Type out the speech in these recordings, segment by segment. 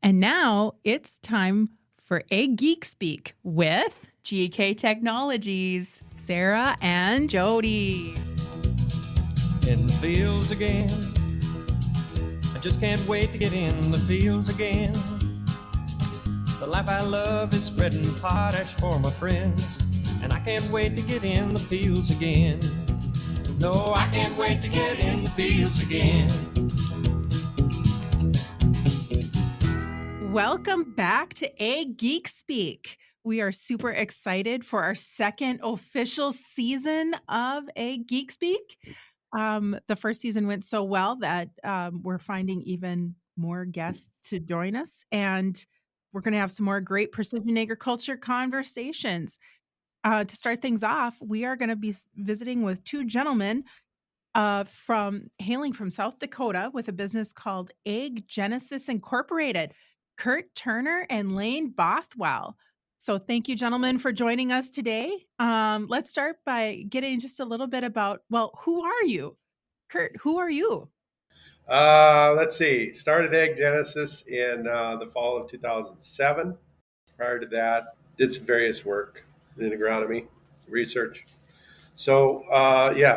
And now it's time for a Geek Speak with GK Technologies, Sarah and Jody. In the fields again, I just can't wait to get in the fields again. The life I love is spreading potash for my friends, and I can't wait to get in the fields again. No, I can't wait to get in the fields again. Welcome back to A Geek Speak. We are super excited for our second official season of A Geek Speak. The first season went so well that we're finding even more guests to join us, and we're going to have some more great precision agriculture conversations. To start things off, we are going to be visiting with two gentlemen hailing from South Dakota with a business called ADMS Incorporated, Kurt Turner and Lane Bothwell. So thank you, gentlemen, for joining us today. Let's start by getting just a little bit about, who are you? Kurt, who are you? Let's see. Started Egg Genesis in the fall of 2007. Prior to that, did some various work in agronomy research. So,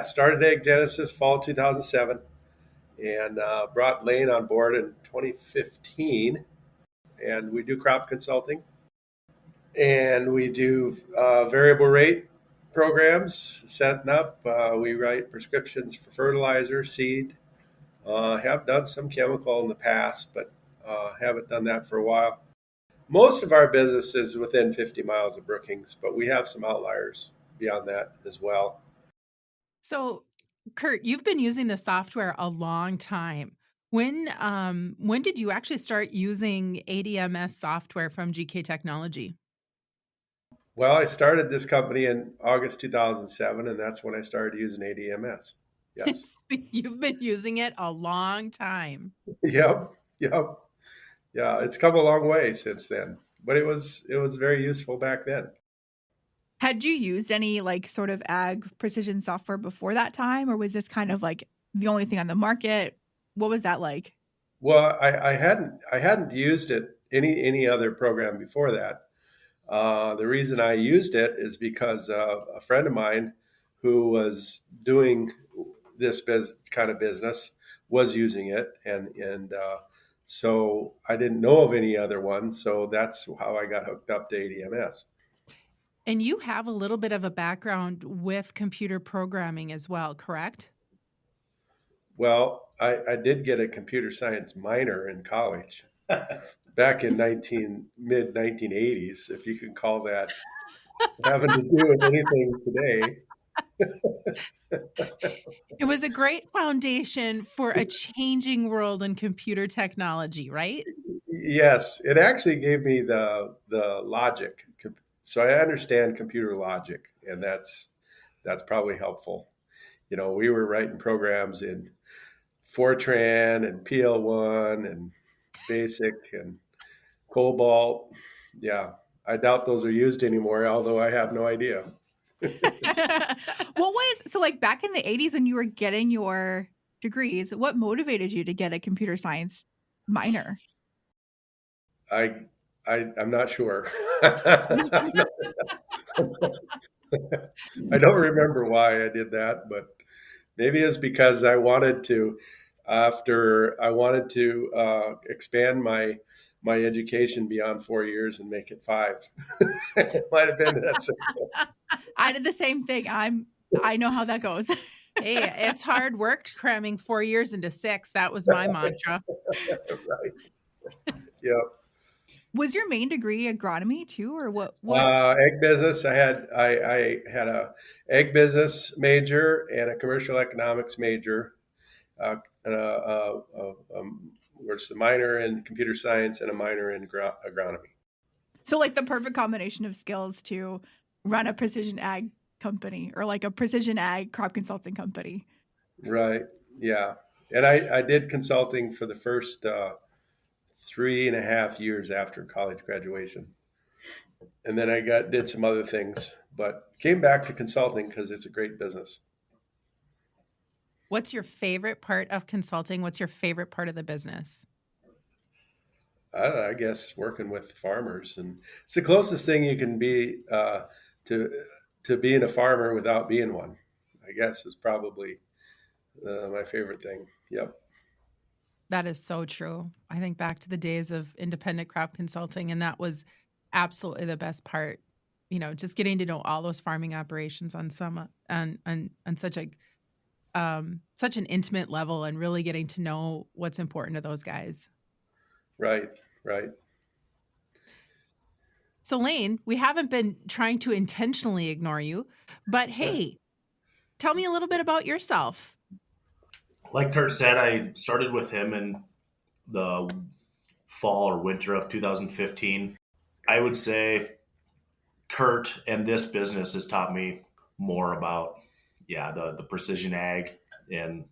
started Egg Genesis fall 2007 and brought Lane on board in 2015. And we do crop consulting and we do variable rate programs setting up. We write prescriptions for fertilizer, seed. Have done some chemical in the past, but haven't done that for a while. Most of our business is within 50 miles of Brookings, but we have some outliers beyond that as well. So, Kurt, you've been using the software a long time. When did you actually start using ADMS software from GK Technology? Well, I started this company in August 2007, and that's when I started using ADMS. Yes. You've been using it a long time. Yep. Yeah, it's come a long way since then, but it was very useful back then. had you used any sort of ag precision software before that time, or was this kind of like the only thing on the market? What was that like? Well, I hadn't used it any other program before that. The reason I used it is because a friend of mine who was doing this kind of business was using it, and so I didn't know of any other one. So that's how I got hooked up to ADMS. And you have a little bit of a background with computer programming as well, correct? Well, I did get a computer science minor in college back in mid 1980s, if you can call that having to do with anything today. It was a great foundation for a changing world in computer technology, right? Yes, it actually gave me the logic. So I understand computer logic, and that's probably helpful. You know, we were writing programs in Fortran and PL1 and BASIC and Cobalt. Yeah, I doubt those are used anymore, although I have no idea. Back in the 80s when you were getting your degrees, what motivated you to get a computer science minor? I'm not sure. I don't remember why I did that, but maybe it's because I wanted to expand my education beyond 4 years and make it 5. It might have been that simple. I did the same thing. I know how that goes. Hey, it's hard work cramming 4 years into 6. That was my mantra. Right. Yep. Was your main degree agronomy too, or what? Egg business. I had a egg business major and a commercial economics major, and where's the minor in computer science and a minor in agronomy. So the perfect combination of skills to run a precision ag company or a precision ag crop consulting company. Right. Yeah. And I did consulting for the first 3.5 years after college graduation. And then I did some other things, but came back to consulting because it's a great business. What's your favorite part of consulting? What's your favorite part of the business? I don't know, I guess working with farmers, and it's the closest thing you can be to being a farmer without being one. I guess is probably my favorite thing. Yep. That is so true. I think back to the days of independent crop consulting, and that was absolutely the best part. Just getting to know all those farming operations on some on such an intimate level, and really getting to know what's important to those guys. Right. Right. So, Lane, we haven't been trying to intentionally ignore you, but hey, tell me a little bit about yourself. Like Kurt said, I started with him in the fall or winter of 2015. I would say Kurt and this business has taught me more about, the precision ag and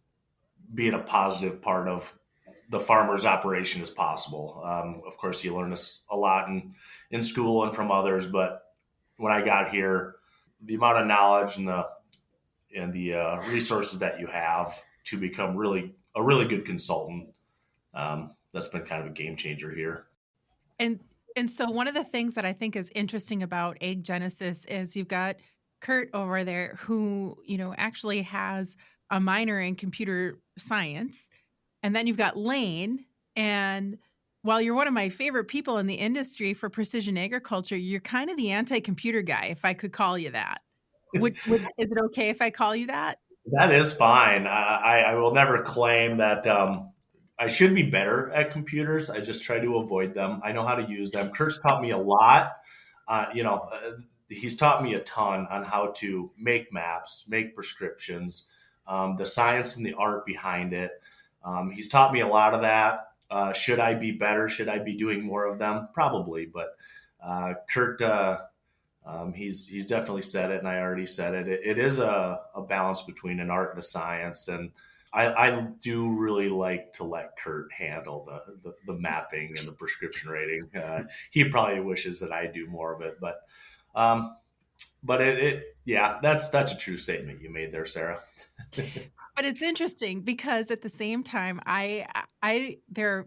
being a positive part of the farmer's operation as possible. Of course, you learn this a lot in school and from others, but when I got here, the amount of knowledge and the resources that you have to become a really good consultant, that's been kind of a game changer here. And and so one of the things that I think is interesting about Egg Genesis is you've got Kurt over there who, actually has a minor in computer science. And then you've got Lane. And while you're one of my favorite people in the industry for precision agriculture, you're kind of the anti-computer guy, if I could call you that. Is it okay if I call you that? That is fine. I will never claim that I should be better at computers. I just try to avoid them. I know how to use them. Kurt's taught me a lot. He's taught me a ton on how to make maps, make prescriptions, the science and the art behind it. He's taught me a lot of that. Should I be better? Should I be doing more of them? Probably. But Kurt, he's definitely said it, and I already said it. It is a balance between an art and a science, and I do really like to let Kurt handle the mapping and the prescription rating. He probably wishes that I do more of it, but that's a true statement you made there, Sarah. But it's interesting because at the same time, there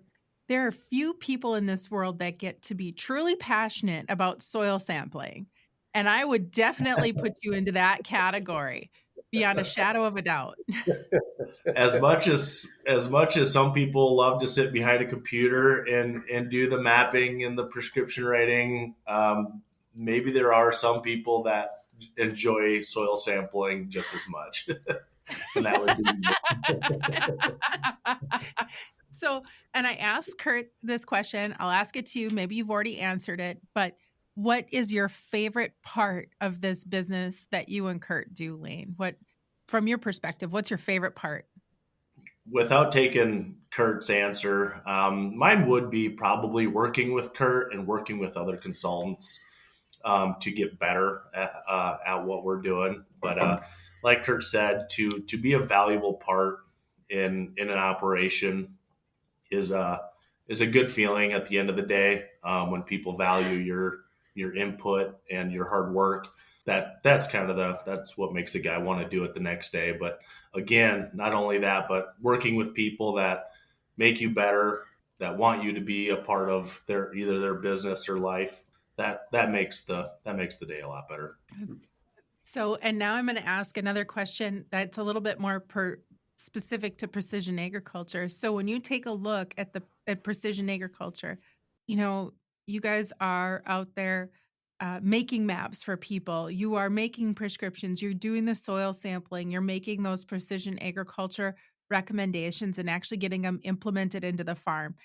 are few people in this world that get to be truly passionate about soil sampling. And I would definitely put you into that category beyond a shadow of a doubt. As much as some people love to sit behind a computer and do the mapping and the prescription rating, maybe there are some people that enjoy soil sampling just as much. And that would be So, and I asked Kurt this question. I'll ask it to you. Maybe you've already answered it, but what is your favorite part of this business that you and Kurt do, Lane? From your perspective, what's your favorite part? Without taking Kurt's answer, mine would be probably working with Kurt and working with other consultants to get better at what we're doing. But like Kurt said, to be a valuable part in an operation is a good feeling at the end of the day when people value your input and your hard work. That's what makes a guy want to do it the next day. But again, not only that, but working with people that make you better, that want you to be a part of either their business or life, that makes the day a lot better. So, and now I'm going to ask another question that's a little bit more specific to precision agriculture. So when you take a look at precision agriculture, you guys are out there making maps for people. You are making prescriptions. You're doing the soil sampling. You're making those precision agriculture recommendations and actually getting them implemented into the farm.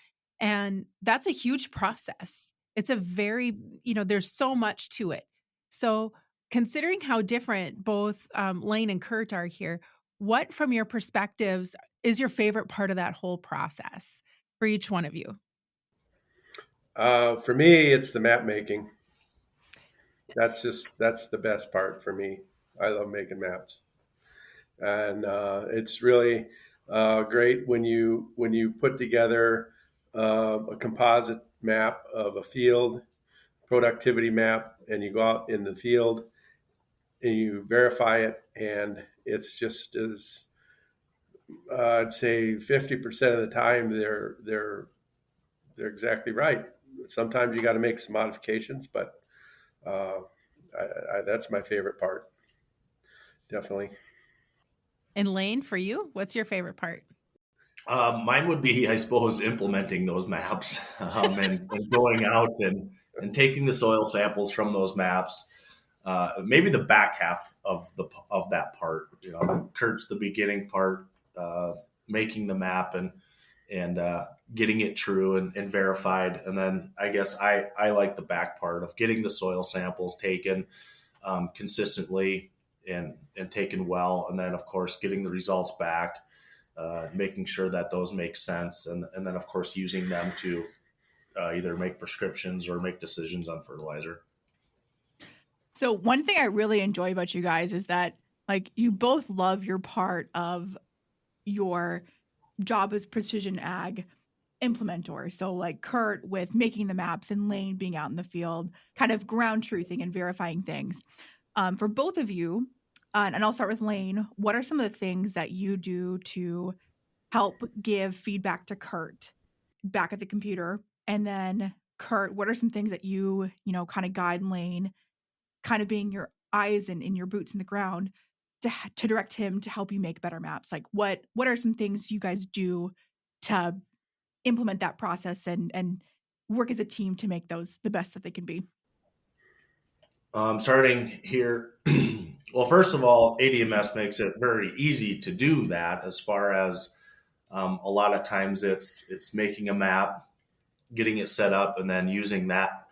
And that's a huge process. It's a very, there's so much to it. So considering how different both Lane and Kurt are here, what from your perspectives is your favorite part of that whole process for each one of you? For me, it's the map making. That's the best part for me. I love making maps, and it's really great when you put together a composite map of a field, productivity map, and you go out in the field and you verify it, and it's just as I'd say 50% of the time they're they're exactly right. Sometimes you got to make some modifications, but uh, that's my favorite part. Definitely. And Lane, for you, what's your favorite part? Mine would be, I suppose, implementing those maps and going out and taking the soil samples from those maps. Maybe the back half of that part. Kurt's the beginning part, making the map and getting it true and verified. And then I guess I like the back part of getting the soil samples taken consistently and taken well, and then of course getting the results back, making sure that those make sense, and then of course using them to either make prescriptions or make decisions on fertilizer. So one thing I really enjoy about you guys is that like you both love your part of your job as precision ag implementer. So like Kurt with making the maps and Lane being out in the field, kind of ground truthing and verifying things. For both of you, and I'll start with Lane, what are some of the things that you do to help give feedback to Kurt back at the computer? And then Kurt, what are some things that kind of guide Lane, kind of being your eyes and in your boots in the ground to direct him to help you make better maps? Like what are some things you guys do to implement that process and work as a team to make those the best that they can be? Starting here, well, first of all, ADMS makes it very easy to do that. As far as a lot of times, it's making a map, getting it set up, and then using that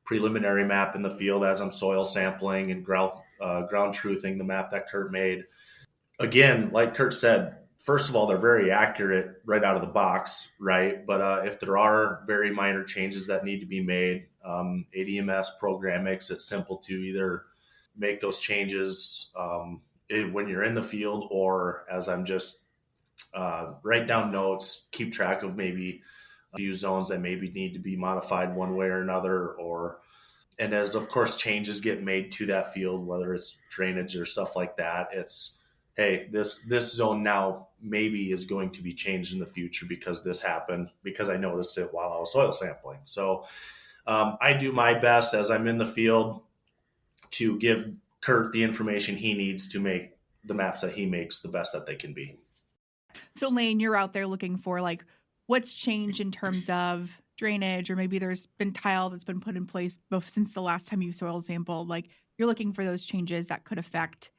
preliminary map in the field as I'm soil sampling and ground truthing the map that Kurt made. Again, like Kurt said, first of all, they're very accurate right out of the box, right? But if there are very minor changes that need to be made, ADMS program makes it simple to either make those changes when you're in the field, or as I'm just write down notes, keep track of maybe a few zones that maybe need to be modified one way or another, and as of course changes get made to that field, whether it's drainage or stuff like that, it's, hey, this zone now maybe is going to be changed in the future because this happened, because I noticed it while I was soil sampling. So I do my best as I'm in the field to give Kurt the information he needs to make the maps that he makes the best that they can be. So Lane, you're out there looking for like what's changed in terms of drainage, or maybe there's been tile that's been put in place since the last time you soil sampled. Like you're looking for those changes that could affect,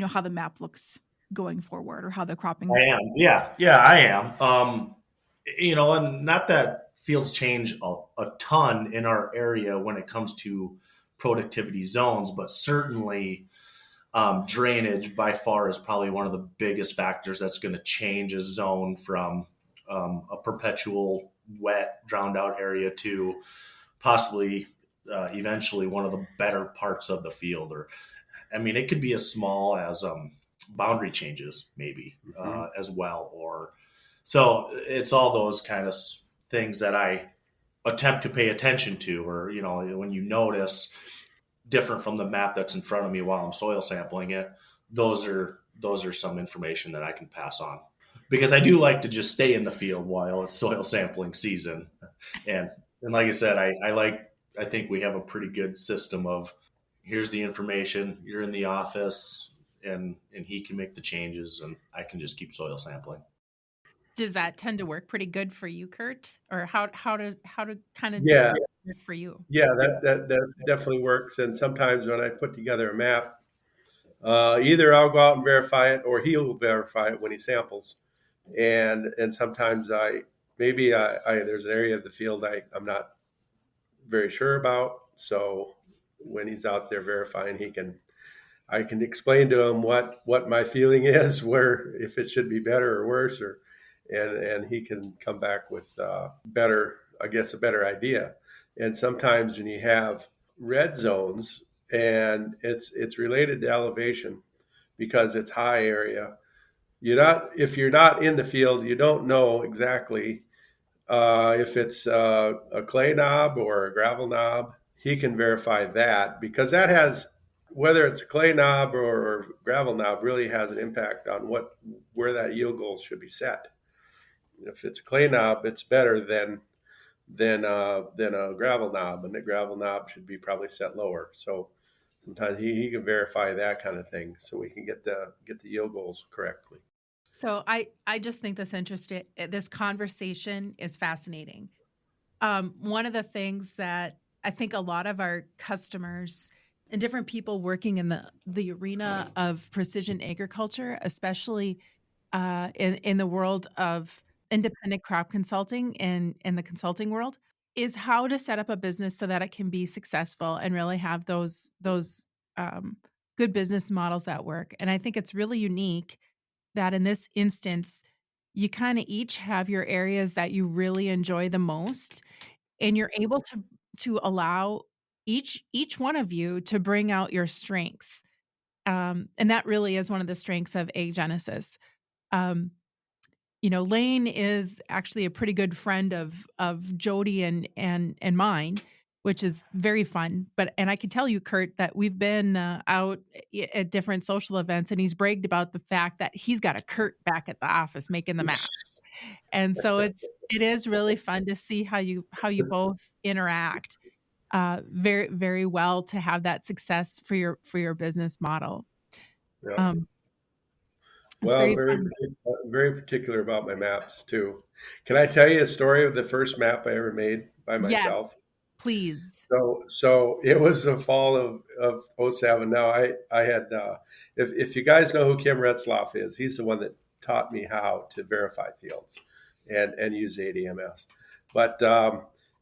how the map looks going forward or how the cropping. I am. Yeah, I am. And not that fields change a ton in our area when it comes to productivity zones, but certainly drainage by far is probably one of the biggest factors that's going to change a zone from a perpetual wet, drowned out area to possibly eventually one of the better parts of the field. Or, I mean, it could be as small as boundary changes, maybe as well. Or so it's all those kind of things that I attempt to pay attention to, or when you notice different from the map that's in front of me while I'm soil sampling it, those are some information that I can pass on, because I do like to just stay in the field while it's soil sampling season. And like I said, I think we have a pretty good system of, here's the information, you're in the office, and he can make the changes and I can just keep soil sampling. Does that tend to work pretty good for you, Kurt? Or how to kind of work for you? Yeah, that definitely works. And sometimes when I put together a map, either I'll go out and verify it, or he'll verify it when he samples. And sometimes there's an area of the field I'm not very sure about. So when he's out there verifying, I can explain to him what my feeling is, where if it should be better or worse, and he can come back with a better idea. And sometimes when you have red zones and it's related to elevation because it's high area, if you're not in the field, you don't know exactly if it's a clay knob or a gravel knob. He can verify that, because that has, whether it's a clay knob or gravel knob, really has an impact on where that yield goal should be set. If it's a clay knob, it's better than than a gravel knob, and the gravel knob should be probably set lower. So sometimes he can verify that kind of thing, so we can get the yield goals correctly. So I just think this conversation is fascinating. One of the things that I think a lot of our customers and different people working in the arena of precision agriculture, especially in the world of independent crop consulting and in the consulting world, is how to set up a business so that it can be successful and really have those um, good business models that work. And I think it's really unique that in this instance, you kind of each have your areas that you really enjoy the most, and you're able to allow each one of you to bring out your strengths. And that really is one of the strengths of Ag Genesis. Um, Lane is actually a pretty good friend of Jody and mine, which is very fun. And I can tell you, Kurt, that we've been out at different social events, and he's bragged about the fact that he's got a Kurt back at the office making the map. And so it is really fun to see how you both interact very, very well to have that success for your business model. Yeah. It's Well, very I'm very, fun. very particular about my maps too. Can I tell you a story of the first map I ever made by Yes, myself? please. So it was the fall of '07. Now I had, if you guys know who Kim Retzloff is, he's the one that taught me how to verify fields and use ADMS. But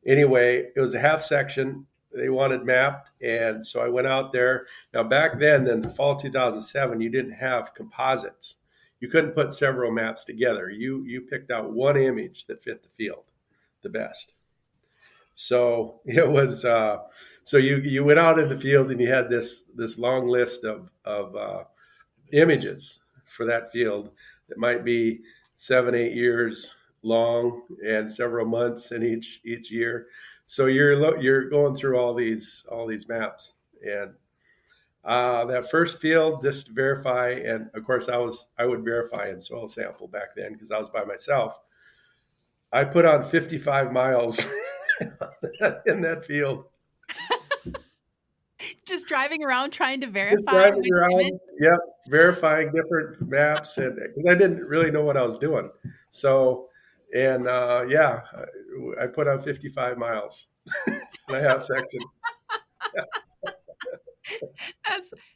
anyway, it was a half section they wanted mapped, and so I went out there. Now back then, in the fall 2007, you didn't have composites. You couldn't put several maps together. You picked out one image that fit the field the best. So it was so you went out in the field and you had this long list of images for that field that might be 7-8 years long and several months in each year. So you're going through all these maps, and that first field, just to verify, and of course I would verify in soil sample back then because I was by myself. I put on 55 miles in that field. Just driving around trying to verify. Just driving around, yep, verifying different maps, and because I didn't really know what I was doing. So, and yeah, I put on 55 miles in a half section.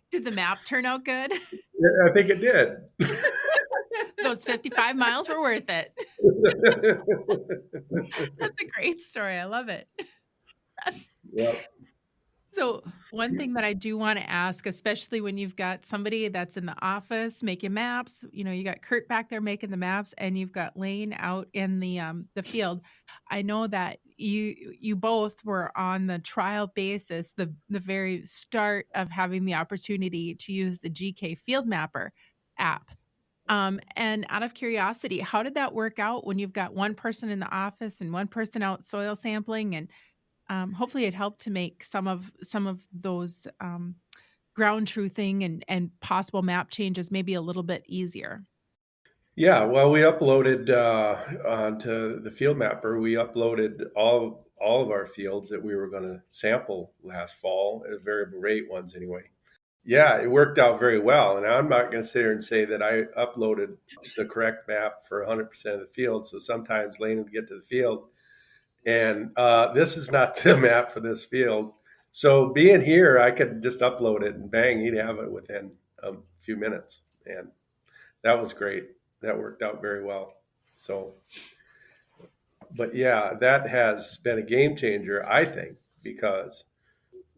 Did the map turn out good? Yeah, I think it did. Those 55 miles were worth it. That's a great story. I love it. Yep. So one thing that I do want to ask, especially when you've got somebody that's in the office making maps, you got Kurt back there making the maps, and you've got Lane out in the field. I know that you both were on the trial basis, the very start of having the opportunity to use the GK Field Mapper app. And out of curiosity, how did that work out when you've got one person in the office and one person out soil sampling? And hopefully it helped to make some of those ground truthing and possible map changes maybe a little bit easier. Yeah, well, we uploaded onto the field mapper. We uploaded all of our fields that we were going to sample last fall, variable rate ones anyway. Yeah, it worked out very well. And I'm not going to sit here and say that I uploaded the correct map for 100% of the field. So sometimes Lane would get to the field, and this is not the map for this field. So being here, I could just upload it and bang, he'd have it within a few minutes. And that was great. That worked out very well. So, but yeah, that has been a game changer, I think, because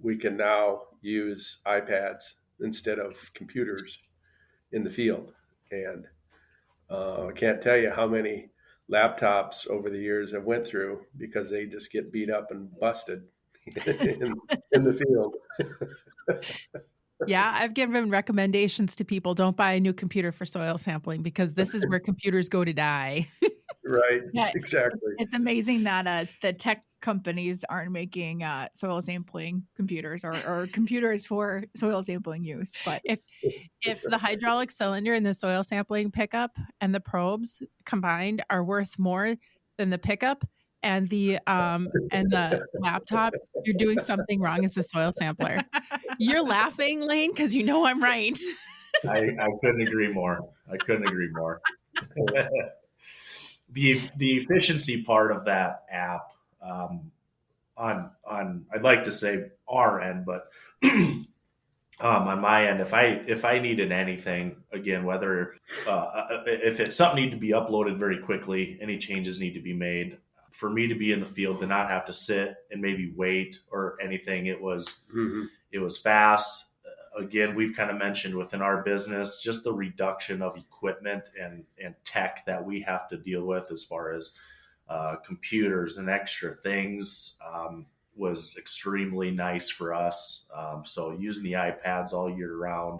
we can now use iPads instead of computers in the field. And I can't tell you how many laptops over the years I went through because they just get beat up and busted in the field. Yeah, I've given recommendations to people. Don't buy a new computer for soil sampling because this is where computers go to die. Right. Yeah, Exactly. it's amazing that the tech companies aren't making soil sampling computers or computers for soil sampling use. But if the hydraulic cylinder and the soil sampling pickup and the probes combined are worth more than the pickup and the laptop, you're doing something wrong as a soil sampler. You're laughing, Lane, because you know I'm right. I couldn't agree more. I couldn't agree more. The efficiency part of that app, on I'd like to say our end, but on my end, if I needed anything, again, whether if it's something need to be uploaded very quickly, any changes need to be made. For me to be in the field, to not have to sit and maybe wait or anything, it was fast. Again, we've kind of mentioned within our business just the reduction of equipment and tech that we have to deal with as far as computers and extra things was extremely nice for us. So using the iPads all year round,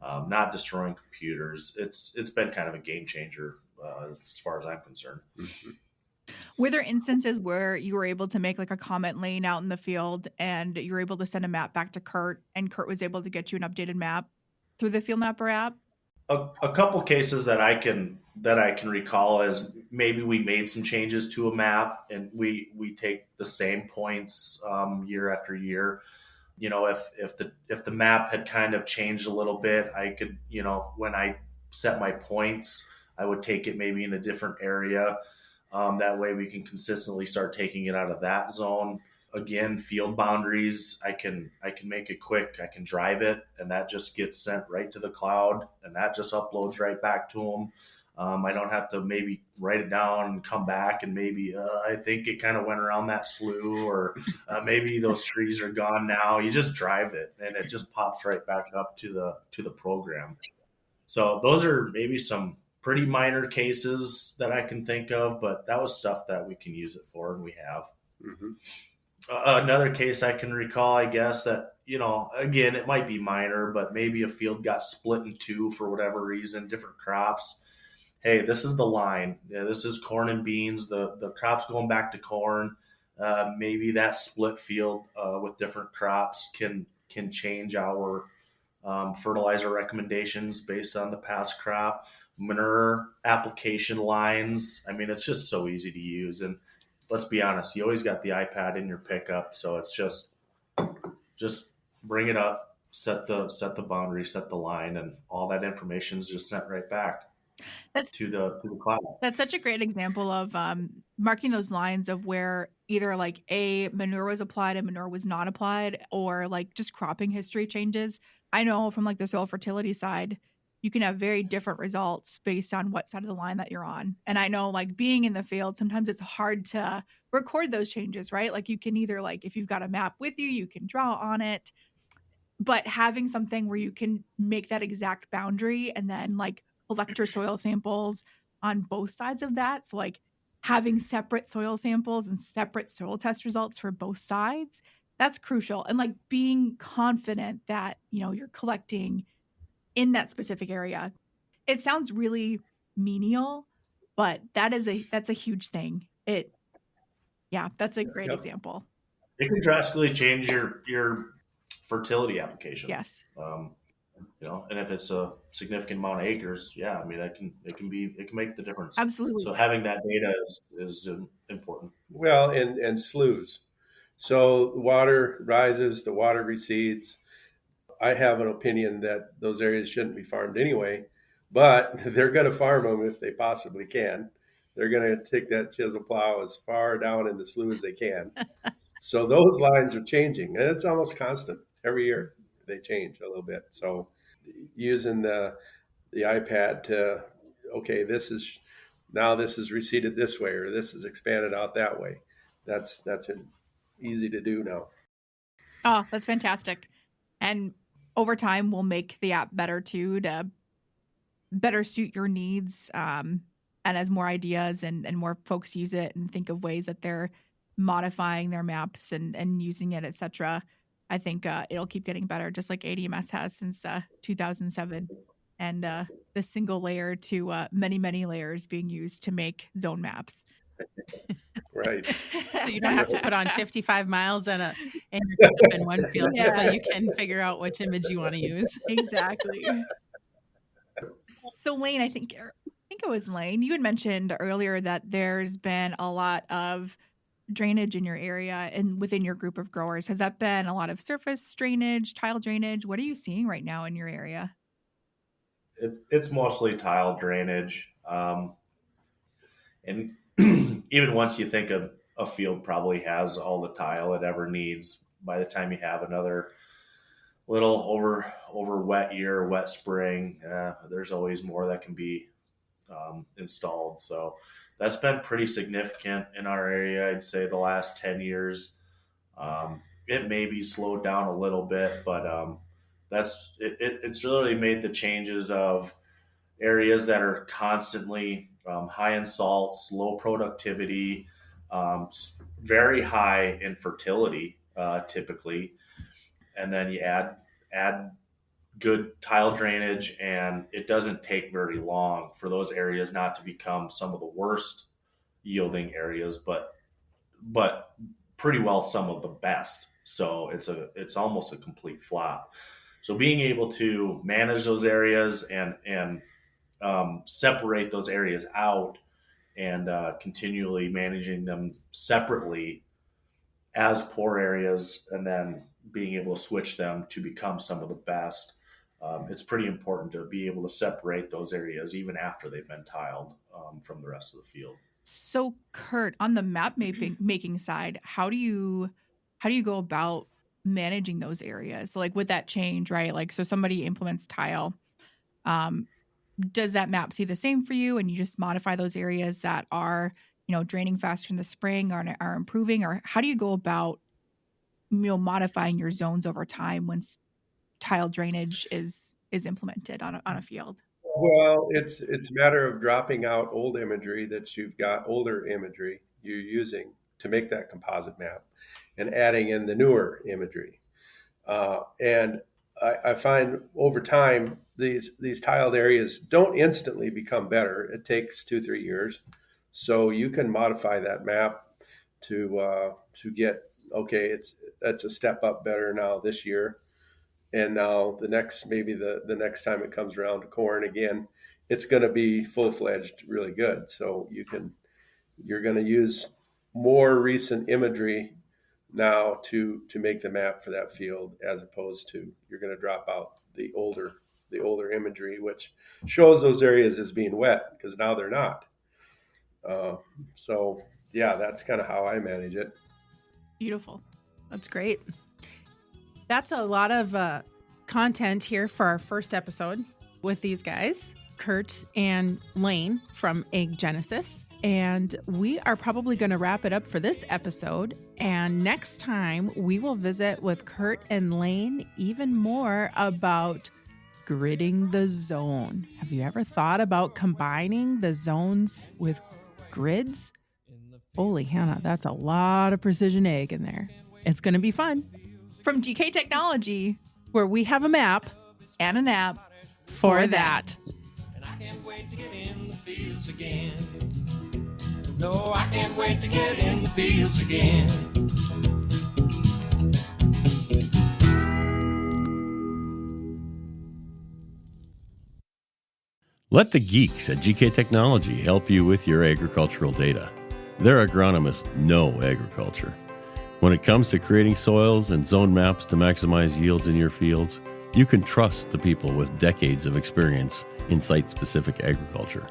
not destroying computers, it's been kind of a game changer as far as I'm concerned. Were there instances where you were able to make like a comment laying out in the field and you were able to send a map back to Kurt and Kurt was able to get you an updated map through the Field Mapper app? A couple cases that I can recall is maybe we made some changes to a map and we take the same points year after year. You know, if the map had kind of changed a little bit, I could, you know, when I set my points, I would take it maybe in a different area. That way we can consistently start taking it out of that zone. Again, field boundaries, I can make it quick. I can drive it, and that just gets sent right to the cloud, and that just uploads right back to them. I don't have to maybe write it down and come back and maybe I think it kind of went around that slough, or maybe those trees are gone now. You just drive it, and it just pops right back up to the program. So those are maybe some pretty minor cases that I can think of, but that was stuff that we can use it for, and we have. Another case I can recall, I guess, that, you know, again, it might be minor, but maybe a field got split in two for whatever reason, different crops. Hey, this is the line. Yeah, this is corn and beans. The crop's going back to corn. Maybe that split field with different crops can change our fertilizer recommendations based on the past crop. Manure application lines. I mean, it's just so easy to use. And let's be honest, you always got the iPad in your pickup, so it's just bring it up, set the boundary, set the line, and all that information is just sent right back to the cloud. That's such a great example of marking those lines of where either like a manure was applied and manure was not applied, or like just cropping history changes. I know from like the soil fertility side, you can have very different results based on what side of the line that you're on. And I know like being in the field, sometimes it's hard to record those changes, right? Like you can either like, if you've got a map with you, you can draw on it, but having something where you can make that exact boundary and then like collect your soil samples on both sides of that. So like having separate soil samples and separate soil test results for both sides, that's crucial. And like being confident that, you know, you're collecting in that specific area. It sounds really menial, but that's a huge thing. That's a great example. It can drastically change your fertility application. Yes. You know, and if it's a significant amount of acres, yeah, I mean, it can make the difference. Absolutely. So having that data is important. Well, and sloughs. So the water rises, the water recedes. I have an opinion that those areas shouldn't be farmed anyway, but they're going to farm them if they possibly can. They're going to take that chisel plow as far down in the slough as they can. So those lines are changing, and it's almost constant. Every year they change a little bit. So using the iPad to, okay, this is receded this way, or this is expanded out that way. That's easy to do now. Oh, that's fantastic. And over time, we'll make the app better too, to better suit your needs. And as more ideas and more folks use it and think of ways that they're modifying their maps and using it, etc., I think it'll keep getting better, just like ADMS has since 2007. And the single layer to many, many layers being used to make zone maps. Right. So you don't have to put on 55 miles in your pickup in one field just so you can figure out which image you want to use. Exactly. So Lane, I think think it was Lane. You had mentioned earlier that there's been a lot of drainage in your area and within your group of growers. Has that been a lot of surface drainage, tile drainage? What are you seeing right now in your area? It's mostly tile drainage. And even once you think a field probably has all the tile it ever needs, by the time you have another little over wet year, wet spring, there's always more that can be installed. So that's been pretty significant in our area. I'd say the last 10 years. It may be slowed down a little bit, but it's really made the changes of areas that are constantly high in salts, low productivity, very high in fertility, typically, and then you add good tile drainage, and it doesn't take very long for those areas not to become some of the worst yielding areas, but pretty well some of the best. So it's almost a complete flop. So being able to manage those areas and separate those areas out and continually managing them separately as poor areas, and then being able to switch them to become some of the best. It's pretty important to be able to separate those areas even after they've been tiled from the rest of the field. So, Kurt, on the map making side, how do you go about managing those areas? So, like with that change, right? Like, so somebody implements tile. Does that map see the same for you, and you just modify those areas that are, draining faster in the spring or are improving, or how do you go about, modifying your zones over time once tile drainage is implemented on a field? Well, it's a matter of dropping out old imagery that you've got, older imagery you're using to make that composite map, and adding in the newer imagery. And I find over time these tiled areas don't instantly become better. It takes 2-3 years, so you can modify that map to get that's a step up better now this year. And now the next time it comes around to corn again, it's going to be full-fledged really good. So you're going to use more recent imagery now to make the map for that field, as opposed to you're going to drop out the older imagery, which shows those areas as being wet, because now they're not. So yeah, that's kind of how I manage it. Beautiful. That's great. That's a lot of content here for our first episode with these guys, Kurt and Lane from Egg Genesis. And we are probably going to wrap it up for this episode. And next time we will visit with Kurt and Lane even more about gridding the zone. Have you ever thought about combining the zones with grids? Holy Hannah, that's a lot of precision egg in there. It's going to be fun. From GK Technology, where we have a map and an app for that. And I can't wait to get in the fields again. No, I can't wait to get in the fields again. Let the geeks at GK Technology help you with your agricultural data. Their agronomists know agriculture. When it comes to creating soils and zone maps to maximize yields in your fields, you can trust the people with decades of experience in site-specific agriculture.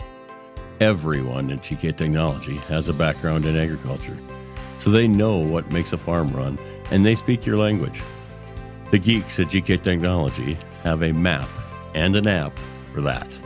Everyone at GK Technology has a background in agriculture, so they know what makes a farm run, and they speak your language. The geeks at GK Technology have a map and an app for that.